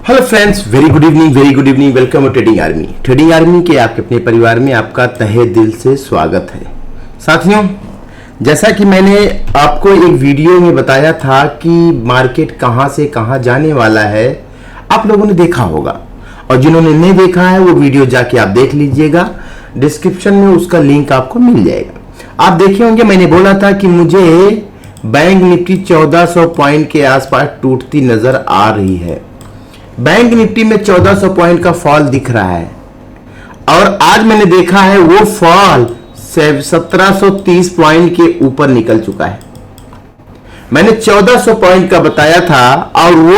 Hello friends, very good evening, welcome to trading army के आपके अपने परिवार में आपका तहे दिल से स्वागत है। साथियों, जैसा कि मैंने आपको एक वीडियो में बताया था कि मार्केट कहां से कहां जाने वाला है, आप लोगों ने देखा होगा, और जिन्होंने नहीं देखा है वो वीडियो जाके आप देख लीजिएगा। डिस्क्रिप्शन में उसका लिंक आपको मिल जाएगा। आप देखे होंगे, मैंने बोला था कि मुझे बैंक निफ्टी 1400 पॉइंट के आसपास टूटती नजर आ रही है। बैंक निफ्टी में 1400 पॉइंट का फॉल दिख रहा है, और आज मैंने देखा है वो फॉल 1730 पॉइंट के ऊपर निकल चुका है। मैंने 1400 पॉइंट का बताया था, और वो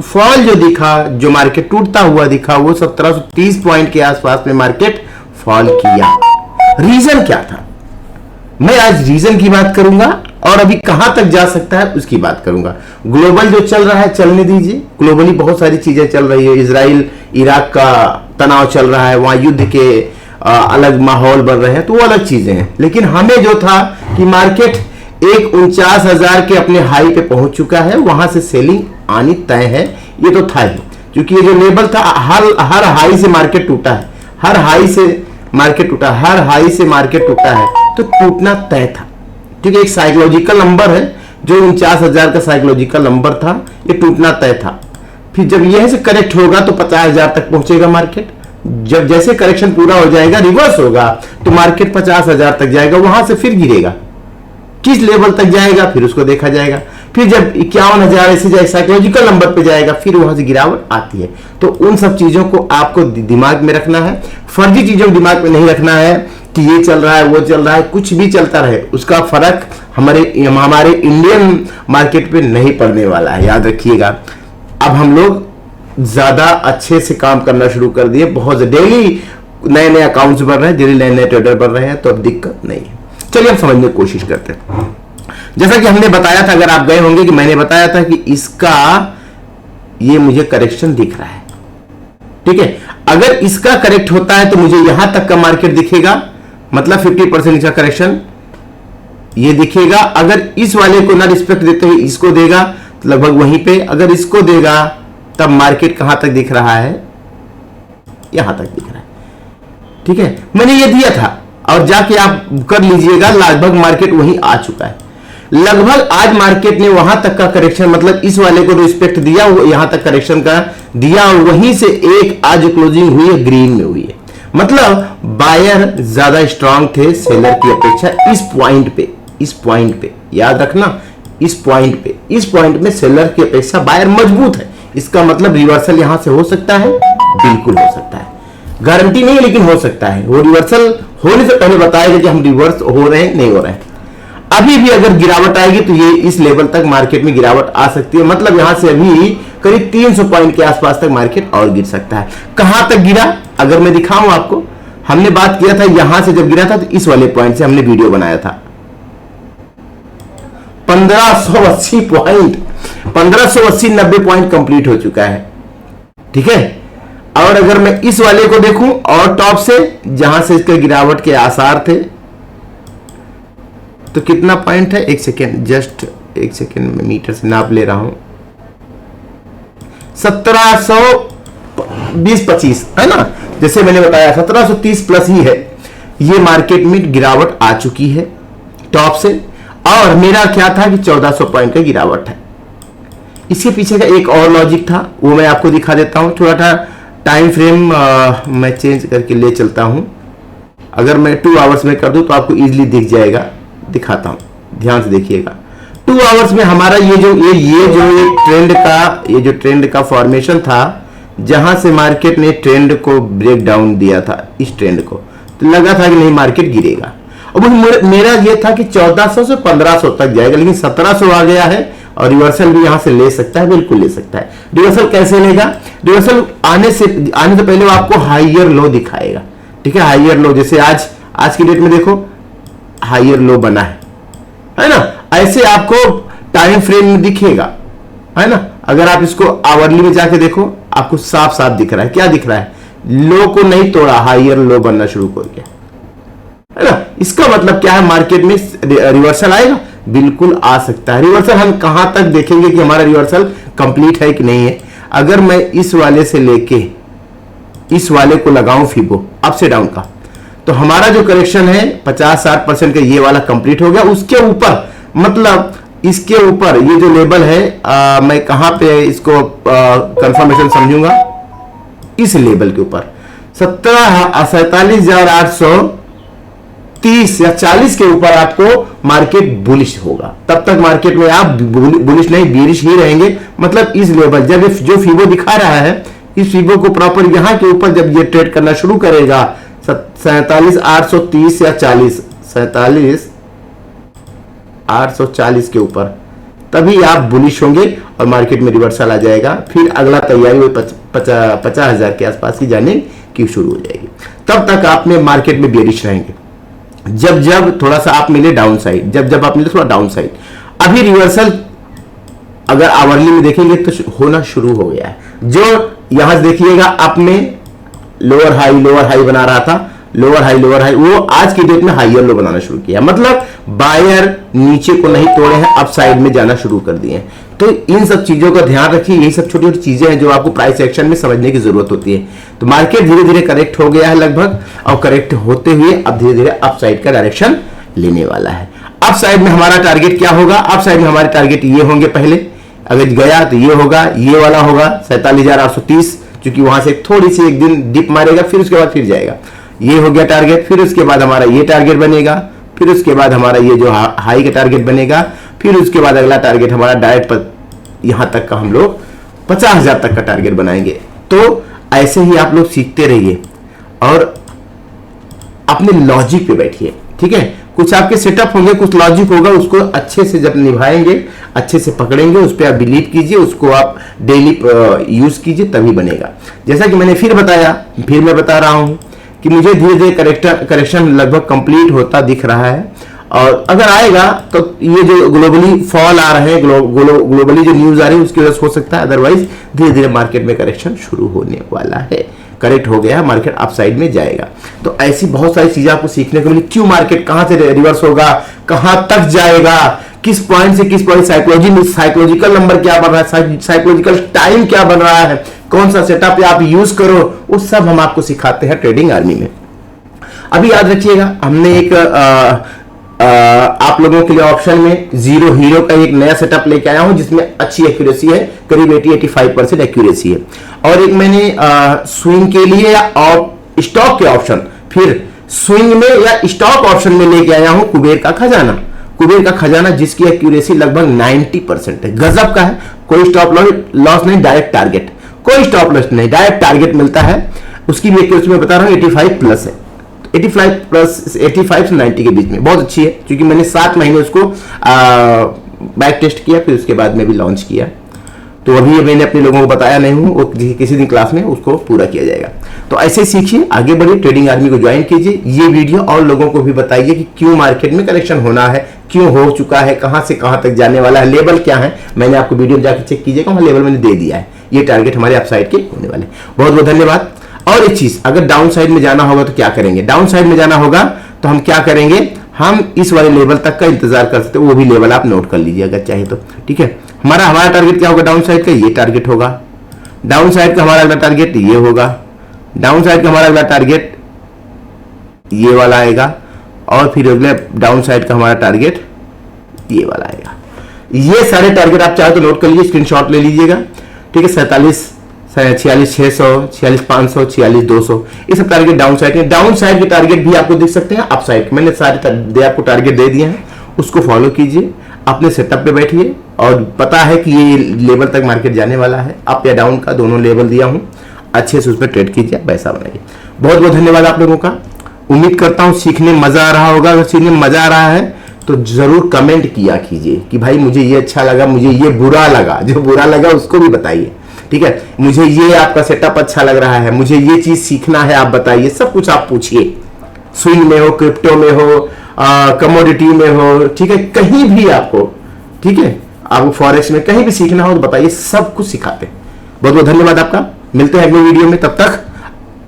फॉल जो दिखा, जो मार्केट टूटता हुआ दिखा, वो 1730 पॉइंट के आसपास में मार्केट फॉल किया। रीजन क्या था, मैं आज रीजन की बात करूंगा, और अभी कहां तक जा सकता है उसकी बात करूंगा। ग्लोबल जो चल रहा है चलने दीजिए, ग्लोबली बहुत सारी चीजें चल रही है। इजराइल इराक का तनाव चल रहा है, वहां युद्ध के अलग माहौल बन रहे हैं, तो वो अलग चीजें हैं। लेकिन हमें जो था कि मार्केट एक 49,000 के अपने हाई पे पहुंच चुका है, वहां से सेलिंग आनी तय है, ये तो था ही। क्योंकि ये जो लेवल था, हर हाई से मार्केट टूटा है, हर हाई से मार्केट टूटा है, तो टूटना तय था। ठीक है, एक साइकोलॉजिकल नंबर है, जो 49,000 का साइकोलॉजिकल नंबर था, ये टूटना तय था। फिर जब यह से करेक्ट होगा तो 50,000 तक पहुंचेगा मार्केट। जब जैसे करेक्शन पूरा हो जाएगा, रिवर्स होगा, तो मार्केट 50,000 तक जाएगा, वहां से फिर गिरेगा। किस लेवल तक जाएगा फिर उसको देखा जाएगा। फिर जब 51,000 ऐसे जाए, साइकोलॉजिकल नंबर पे जाएगा, फिर वहां से गिरावट आती है। तो उन सब चीजों को आपको दिमाग में रखना है, फर्जी चीजों को दिमाग में नहीं रखना है कि ये चल रहा है वो चल रहा है। कुछ भी चलता रहे, उसका फर्क हमारे इंडियन मार्केट पे नहीं पड़ने वाला है, याद रखिएगा। अब हम लोग ज्यादा अच्छे से काम करना शुरू कर दिए, बहुत डेली नए नए अकाउंट्स बन रहे हैं, डेली नए नए ट्रेडर बन रहे हैं, तो अब दिक्कत नहीं है। चलिए हम समझने की कोशिश करते हैं। जैसा कि हमने बताया था, अगर आप गए होंगे कि मैंने बताया था कि इसका ये मुझे करेक्शन दिख रहा है। ठीक है, अगर इसका करेक्ट होता है तो मुझे यहां तक का मार्केट दिखेगा, मतलब 50% इसका करेक्शन ये दिखेगा। अगर इस वाले को ना रिस्पेक्ट देते हुए इसको देगा तो लगभग वहीं पे, अगर इसको देगा तब मार्केट कहां तक दिख रहा है, यहां तक दिख रहा है। ठीक है, मैंने ये दिया था, और जाके आप कर लीजिएगा, लगभग मार्केट वहीं आ चुका है। लगभग आज मार्केट ने वहां तक का करेक्शन, मतलब इस वाले को रिस्पेक्ट दिया, वो यहां तक करेक्शन का दिया, और वहीं से एक आज क्लोजिंग हुई है, ग्रीन में हुई है। मतलब बायर ज्यादा स्ट्रांग थे सेलर की अपेक्षा। इस पॉइंट पे याद रखना, इस पॉइंट में सेलर की अपेक्षा बायर मजबूत है। इसका मतलब रिवर्सल यहां से हो सकता है, बिल्कुल हो सकता है, गारंटी नहीं है लेकिन हो सकता है। वो रिवर्सल होने से पहले बताएगा कि हम रिवर्स हो रहे हैं नहीं हो रहे हैं। अभी भी अगर गिरावट आएगी तो ये इस लेवल तक मार्केट में गिरावट आ सकती है, मतलब यहां से अभी करीब 300 पॉइंट के आसपास तक मार्केट और गिर सकता है। कहां तक गिरा अगर मैं दिखाऊं आपको, हमने बात किया था यहां से जब गिरा था, तो इस वाले पॉइंट से हमने वीडियो बनाया था। 1580 पॉइंट, 1580-90 पॉइंट कंप्लीट हो चुका है। ठीक है, और अगर मैं इस वाले को देखूं और टॉप से, जहां से इसके गिरावट के आसार थे, तो कितना पॉइंट है, एक सेकेंड, जस्ट एक सेकेंड में मीटर से नाप ले रहा हूं, 1720-25 है ना। जैसे मैंने बताया 1730 प्लस ही है। ये मार्केट में गिरावट आ चुकी है टॉप से, और मेरा क्या था कि 1400 पॉइंट का गिरावट है। इसके पीछे का एक और लॉजिक था, वो मैं आपको दिखा देता हूं। थोड़ा सा टाइम फ्रेम मैं चेंज करके ले चलता हूं। अगर मैं 2 आवर्स में कर दूं तो आपको इजीली दिख जाएगा, दिखाता हूं, ध्यान से देखिएगा। 2 आवर्स में हमारा ये जो ट्रेंड का फॉर्मेशन था, जहां से मार्केट ने ट्रेंड को ब्रेक डाउन दिया था, इस ट्रेंड को, तो लगा था कि नहीं मार्केट गिरेगा। अब मेरा ये था कि 1400 से 1500 तक जाएगा, लेकिन 1700 आ गया है, और रिवर्सल भी यहां से ले सकता है, बिल्कुल ले सकता है। रिवर्सल कैसे लेगा, रिवर्सल आने से पहले वो आपको हाइयर लो दिखाएगा। ठीक है, हाइयर लो, जैसे आज की डेट में देखो हाइयर लो बना है ना, ऐसे आपको टाइम फ्रेम में दिखेगा, है ना। अगर आप इसको आवरली में जाके देखो, आपको साफ साफ दिख रहा है। क्या दिख रहा है, लो को नहीं तोड़ा, हाइयर लो बनना शुरू कर गया, है ना। इसका मतलब क्या है, मार्केट में रिवर्सल आएगा, बिल्कुल आ सकता है। रिवर्सल हम कहां तक देखेंगे कि हमारा रिवर्सल कंप्लीट है कि नहीं है। अगर मैं इस वाले से लेके इस वाले को लगाऊं फिबो अप से डाउन का, तो हमारा जो करेक्शन है 50-60% का ये वाला कंप्लीट हो गया। उसके ऊपर मतलब इसके ऊपर ये जो लेवल है मैं कहां पे इसको कंफर्मेशन समझूंगा, इस लेवल के ऊपर 47,830 या 40 के ऊपर आपको मार्केट बुलिश होगा। तब तक मार्केट में आप बुलिश नहीं बीरिश ही रहेंगे। मतलब इस लेवल जब जो फीबो दिखा रहा है, इस फीबो को प्रॉपर यहां के ऊपर जब ये ट्रेड करना शुरू करेगा 47,830 या 40, 47,840 के ऊपर, तभी आप बुलिश होंगे और मार्केट में रिवर्सल आ जाएगा। फिर अगला तैयारी हुई 50,000 के आसपास की जाने की शुरू हो जाएगी। तब तक आप में मार्केट में बेरिश रहेंगे। जब जब थोड़ा सा आप मिले डाउन साइड, जब आप मिले थोड़ा डाउन साइड, अभी रिवर्सल अगर आवरली में देखेंगे तो होना शुरू हो गया है। जो यहां से देखिएगा अप में लोअर हाई बना रहा था, लोअर हाई वो आज की डेट में हाइयर लो बनाना शुरू किया। मतलब बायर नीचे को नहीं तोड़े हैं, अप साइड में जाना शुरू कर दिए हैं। तो इन सब चीजों का ध्यान रखिए। यही सब छोटी छोटी चीजें हैं जो आपको प्राइस एक्शन में समझने की जरूरत होती है। तो मार्केट धीरे धीरे करेक्ट हो गया है लगभग, और करेक्ट होते हुए अब धीरे धीरे अप साइड का डायरेक्शन लेने वाला है। अप साइड में हमारा टारगेट क्या होगा? अप साइड में हमारे टारगेट ये होंगे। पहले अगर गया तो ये होगा, ये वाला होगा 47,830, क्योंकि वहां से थोड़ी सी एक दिन डिप मारेगा, फिर उसके बाद फिर जाएगा। ये हो गया टारगेट। फिर उसके बाद हमारा ये टारगेट बनेगा, फिर उसके बाद हमारा ये जो हाई का टारगेट बनेगा, फिर उसके बाद अगला टारगेट हमारा डायरेक्ट पर यहां तक का हम लोग 50,000 तक का टारगेट बनाएंगे। तो ऐसे ही आप लोग सीखते रहिए और अपने लॉजिक पे बैठिए। ठीक है, कुछ आपके सेटअप होंगे, कुछ लॉजिक होगा, उसको अच्छे से जब निभाएंगे, अच्छे से पकड़ेंगे, उस पर आप बिलीव कीजिए, उसको आप डेली यूज कीजिए, तभी बनेगा। जैसा कि मैंने फिर बताया, फिर मैं बता रहा हूं कि मुझे धीरे धीरे करेक्शन लगभग कंप्लीट होता दिख रहा है। और अगर आएगा तो ये जो ग्लोबली फॉल आ रहे हैं, ग्लोबली जो न्यूज आ रही है उसकी वजह से हो सकता है, अदरवाइज धीरे धीरे मार्केट में करेक्शन शुरू होने वाला है। करेक्ट हो गया, मार्केट अप साइड में जाएगा। तो ऐसी बहुत सारी चीजें आपको सीखने को मिली। क्यों मार्केट कहां से रिवर्स होगा, कहां तक जाएगा, किस पॉइंट से किस पॉइंट, साइकोलॉजिकल नंबर क्या बन रहा है, साइकोलॉजिकल टाइम क्या बन रहा है, कौन सा सेटअप आप यूज करो, वो सब हम आपको सिखाते हैं ट्रेडिंग आर्मी में। अभी याद रखिएगा, हमने एक आप लोगों के लिए ऑप्शन में जीरो हीरो का एक नया सेटअप लेके आया हूं, जिसमें अच्छी एक्यूरेसी है, करीब 80-85% एक्यूरेसी है। और एक मैंने स्विंग के लिए और स्टॉक के ऑप्शन, फिर स्विंग में या स्टॉक ऑप्शन में लेके आया हूं कुबेर का खजाना, जिसकी एक्यूरेसी लगभग 90% है। गजब का है। कोई स्टॉप लॉस नहीं, डायरेक्ट टारगेट, कोई स्टॉप लॉस नहीं, डायरेक्ट टारगेट मिलता है। उसकी भी एक्यूरेसी मैं बता रहा हूं 85+ है, 85 से 90 के बीच में, बहुत अच्छी है। क्योंकि मैंने 7 महीने उसको बैक टेस्ट किया, फिर उसके बाद में भी लॉन्च किया। तो अभी मैंने अपने लोगों को बताया नहीं हूं, वो किसी दिन क्लास में उसको पूरा किया जाएगा। तो ऐसे सीखिए, आगे बढ़िए, ट्रेडिंग आर्मी को ज्वाइन कीजिए। ये वीडियो और लोगों को भी बताइए कि क्यों मार्केट में करेक्शन होना है, क्यों हो चुका है, कहां से कहां तक जाने वाला है, लेवल क्या है। मैंने आपको वीडियो जाकर चेक कीजिएगा, वहां लेवल मैंने दे दिया है। ये टारगेट हमारे अपसाइड के होने वाले। बहुत बहुत धन्यवाद। और एक चीज, अगर डाउन साइड में जाना होगा तो क्या करेंगे? डाउन साइड में जाना होगा तो हम क्या करेंगे, हम इस वाले लेवल तक का इंतजार कर सकते हैं। वो भी लेवल आप नोट कर लीजिए अगर चाहे तो। ठीक है, हमारा टारगेट क्या होगा डाउन साइड का? ये टारगेट होगा। डाउन साइड का हमारा अगला टारगेट ये होगा। डाउन साइड का हमारा अगला टारगेट ये वाला आएगा। और फिर अगले डाउन साइड का हमारा टारगेट ये वाला आएगा। ये सारे टारगेट आप चाहे तो नोट कर लीजिए, स्क्रीनशॉट ले लीजिएगा। ठीक है, 46,600, 46,500, 46,200, ये सब टारगेट डाउन साइड के। डाउन साइड के टारगेट भी आपको दिख सकते हैं अप साइड के। मैंने सारे आपको टारगेट दे दिए हैं, उसको फॉलो कीजिए, अपने सेटअप पे बैठिए। और पता है कि ये लेवल तक मार्केट जाने वाला है, अप या डाउन का दोनों लेवल दिया हूं, अच्छे से उस पर ट्रेड कीजिए, पैसा बनाइए। बहुत बहुत धन्यवाद आप लोगों का। उम्मीद करता हूं सीखने में मजा आ रहा होगा। अगर सीखने में मजा आ रहा है तो जरूर कमेंट किया कीजिए कि भाई मुझे ये अच्छा लगा, मुझे ये बुरा लगा। जो बुरा लगा उसको भी बताइए। ठीक है, मुझे ये आपका सेटअप अच्छा लग रहा है, मुझे ये चीज सीखना है, आप बताइए। सब कुछ आप पूछिए, स्विंग में हो, क्रिप्टो में हो, कमोडिटी में हो, ठीक है, कहीं भी आपको, ठीक है, आपको फॉरेक्स में कहीं भी सीखना हो तो बताइए, सब कुछ सिखाते हैं। बहुत बहुत धन्यवाद आपका। मिलते हैं अगले वीडियो में। तब तक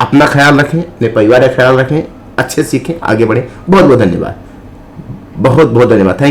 अपना ख्याल रखें, अपने परिवार का ख्याल रखें, अच्छे सीखें, आगे बढ़ें। बहुत बहुत धन्यवाद, बहुत बहुत धन्यवाद। Thank you.